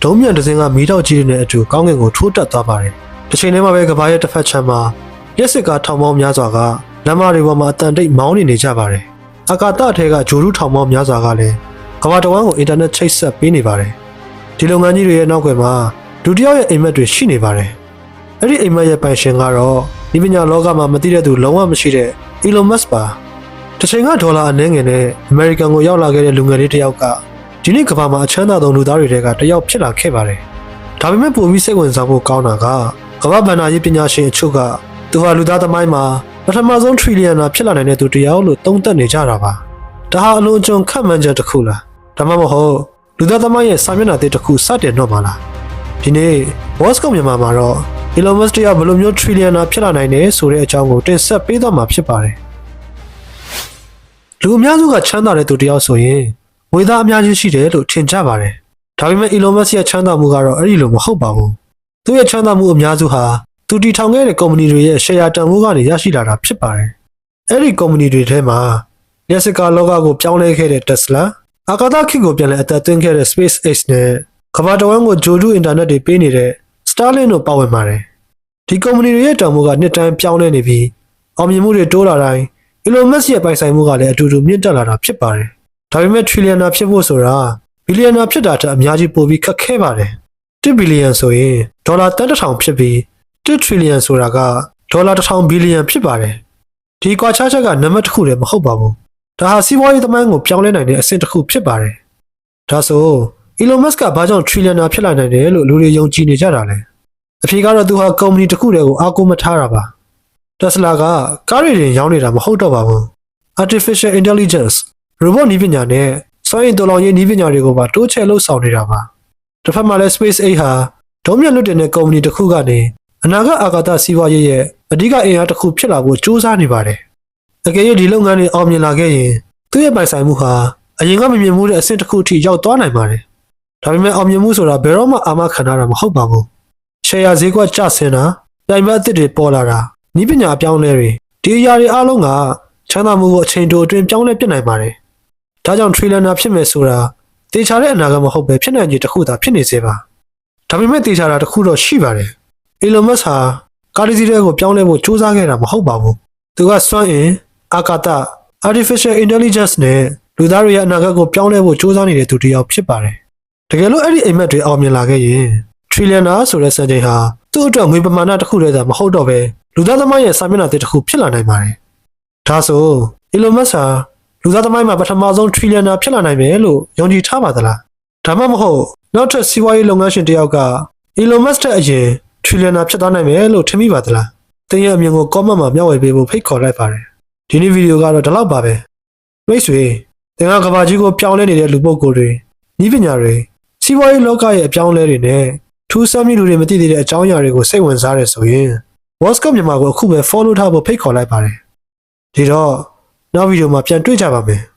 ဒုံးမြန်တစ်စင်းကမီးတောက်ကြီးတွေနဲ့အတူကောင်းကင်ကိုထိုးတက်သွားပါတယ်။တစ်ချိန်တည်းမှာပဲကဘာရဲ့တစ်ဖက်ချမ်းမှာရက်စစ်ကားထောင်ပေါင်းများစွာကလမ်းမတွေပေါ်မှာအတန်တိတ်မောင်းနေကြပါတယ်။အာကာသထဲကဂျိုရုထောင်ပေါင်းများစွာကလည်းကဘာတဝန်းကိုအင်တာနက်ချိတ်ဆက်ပေးနေပါတယ်။ဒီလုပ်ငန်းကြီးတွေရဲ့နောက်ွယ်မှာဒုတိယရဲ့အိမ်မက်တွေရှိနေပါတယ်။အဲ့ဒီအိမ်မက်ရဲ့ပိုင်ရှင်ကတော့ဒီပညာလောကမှာမသိတဲ့သူလုံးဝမရှိတဲ့ Elon Musk ပါ။တစ်ချိန်ကဒေါ်လာအနည်းငယ်နဲ့ American ကိုရောက်လာခဲ့တဲ့လူငယ်လေးတစ်ယောက်ကဒီနေ့ကမ္ဘာမှာအချမ်းသာဆုံးလူသားတွေထဲကတစ်ယောက်ဖြစ်လာခဲ့ပါတယ်။ဒါပေမဲ့ပိုပြီးစိတ်ဝင်စားဖို့ကောင်းတာကကမ္ဘာဘဏ္ဍာရေးပညာရှင်အချို့ကသူဟာလူသားသမိုင်းမှာပထမဆုံးထရီလီယံနာဖြစ်လာနိုင်တဲ့သူတစ်ယောက်လို့သုံးသပ်နေကြတာပါ။ဒါဟာအလွန်အကျွံခက်မှန်းချက်တစ်ခုလား။ဒါမှမဟုတ်လူသားသမိုင်းရဲ့စာမျက်နှာသစ်တစ်ခုစတင်တော့မှာလား။ဒီနေ့ Bosco မြန်မာမှာတော့ Elon Musk ကဘယ်လိုမျိုးထရီလီယံနာဖြစ်လာနိုင်တယ်ဆိုတဲ့အကြောင်းကိုတင်ဆက်ပေးသွားမှာဖြစ်ပါတယ်။လူအများစုကချမ်းသာတဲ့သူတစ်ယောက်ဆိုရင်ငွေသားအများကြီးရှိတယ်လို့ထင်ကြပါတယ်။ဒါပေမဲ့ Elon Musk ရဲ့ချမ်းသာမှုကတော့အဲ့ဒီလိုမဟုတ်ပါဘူး။သူ့ရဲ့ချမ်းသာမှုအများစုဟာသူတည်ထောင်ခဲ့တဲ့ကုမ္ပဏီတွေရဲ့ရှယ်ယာတန်ဖိုးကနေရရှိလာတာဖြစ်ပါတယ်။အဲ့ဒီကုမ္ပဏီတွေထဲမှာလျှက်စစ်ကားလောကကိုပြောင်းလဲခဲ့တဲ့ Tesla အာကာသခေတ်ကိုပြန်လည်အသက်သွင်းခဲ့တဲ့ SpaceX နဲ့ကမ္ဘာတဝန်းကိုဂျိုတုအင်တာနက်တွေပေးနေတဲ့ Starlink တို့ပါဝင်ပါတယ်။ဒီကုမ္ပဏီတွေရဲ့တန်ဖိုးကနှစ်တိုင်းပြောင်းလဲနေပြီးအောင်မြင်မှုတွေတိုးလာတိုင်း Elon Musk ရဲ့ပိုင်ဆိုင်မှုကလည်းအတူတူမြင့်တက်လာတာဖြစ်ပါတယ်။ဒါပေမဲ့ Trillionaire ဖြစ်ဖို့ဆိုတာ Billionaire ဖြစ်တာထက်အများကြီးပိုပြီးခက်ခဲပါတယ်။1 billion ဆိုရင်ဒေါ်လာတန်းတစ်ထောင်ဖြစ်ပြီး1 trillion ဆိုတာကဒေါ်လာ1000 billion ဖြစ်ပါတယ်။ဒီကွာခြားချက်ကနံပါတ်တစ်ခုတည်းမဟုတ်ပါဘူး။ဒါဟာစီးပွားရေးသမိုင်းကိုပြောင်းလဲနိုင်တဲ့အဆင့်တစ်ခုဖြစ်ပါတယ်။ဒါဆို Elon Musk ကဘာကြောင့် Trillionaire ဖြစ်လာနိုင်တယ်လို့လူတွေယုံကြည်နေကြတာလဲ။အဖြေကတော့သူဟာကုမ္ပဏီတစ်ခုတည်းကိုအားကိုးမထားတာပါ။ Tesla ကကားတွေရောင်းနေတာမဟုတ်တော့ပါဘူး။ Artificial Intelligence robot နည်းပညာနဲ့စွမ်းရည်တော်လောင်ရေးနည်းပညာတွေကိုပါတိုးချဲ့လှုပ်ဆောင်နေတာပါ။တစ်ဖက်မှာလည်း SpaceX ဟာဒုံးမြတ်လွတ်တင်တဲ့ကုမ္ပဏီတစ်ခုကနေအနာဂတ်အာကာသစီးပွားရေးရဲ့အဓိကအင်အားတစ်ခုဖြစ်လာဖို့ကြိုးစားနေပါတယ်။အကယ်၍ဒီလုပ်ငန်းတွေအောင်မြင်လာခဲ့ရင်သူ့ရဲ့ပိုင်ဆိုင်မှုဟာအရင်ကမမြင်မှုတဲ့အဆင့်တစ်ခုအထိရောက်သွားနိုင်ပါတယ်။ဒါပေမဲ့အောင်မြင်မှုဆိုတာဘယ်တော့မှအာမခံရတာမဟုတ်ပါဘူး။ ရှယ်ယာဈေးကွက်ကျဆင်းတာပြိုင်ဘက်အသစ်တွေပေါ်လာတာနည်းပညာအပြောင်းအလဲတွေဒီအရာတွေအားလုံးကချမ်းသာမှုကိုအချိန်တိုအတွင်းပြောင်းလဲပြနိုင်ပါတယ်။ဒါကြောင့် Trillionaire ဖြစ်မယ်ဆိုတာတေချာတဲ့အနာဂတ်မဟုတ်ပဲဖြစ်နိုင်ခြေတစ်ခုသာဖြစ်နေစေပါ။ဒါပေမဲ့တေချာတာတစ်ခုတော့ရှိပါတယ်။ Elon Musk ဟာကားစီးတွေကိုပြောင်းလဲဖို့စူးစမ်းခဲ့တာမဟုတ်ပါဘူး။သူကစွမ်းအင်အာကာသ Artificial Intelligence နဲ့လူသားတွေရဲ့အနာဂတ်ကိုပြောင်းလဲဖို့စူးစမ်းနေတဲ့သူတစ်ယောက်ဖြစ်ပါတယ်။တကယ်လို့အဲ့ဒီအိမ်မက်တွေအောင်မြင်လာခဲ့ရင် Trillionaire ဆိုတဲ့စံချိန်ဟာသူ့အတွက်ငွေပမာဏတစ်ခုတည်းသာမဟုတ်တော့ပဲလူသားသမိုင်းရဲ့စာမျက်နှာသစ်တစ်ခုဖြစ်လာနိုင်ပါတယ်။ဒါဆို Elon Musk ဟာလူသားသမိုင်းမှာပထမဆုံး Trillionaire ဖြစ်လာနိုင်မယ်လို့ယုံကြည်ထားပါသလား။ဒါမှမဟုတ်နောက်ထပ်စီးပွားရေးလုပ်ငန်းရှင်တစ်ယောက်က Elon Musk တဲ့အရင် Trillionaire ဖြစ်သွားနိုင်မယ်လို့ထင်မိပါသလား။သင်ရဲ့အမြင်ကို comment မှာမျှဝေပေးဖို့ဖိတ်ခေါ်လိုက်ပါတယ်။ဒီနေ့ဗီဒီယိုကတော့ဒီလောက်ပါပဲ။မိတ်ဆွေသင်ကကမ္ဘာကြီးကိုပြောင်းလဲနေတဲ့လူပုဂ္ဂိုလ်တွေနည်းပညာတွေစီးပွားရေးလောကရဲ့အပြောင်းအလဲတွေနဲ့ထူးဆန်းမှုတွေမသိသေးတဲ့အကြောင်းအရာတွေကိုစိတ်ဝင်စားရဆိုရင် Bosco မြန်မာကိုအခုပဲ follow ထားဖို့ဖိတ်ခေါ်လိုက်ပါတယ်။ဒီတော့နောက်ဗီဒီယိုမှာပြန်တွေ့ကြပါမယ်။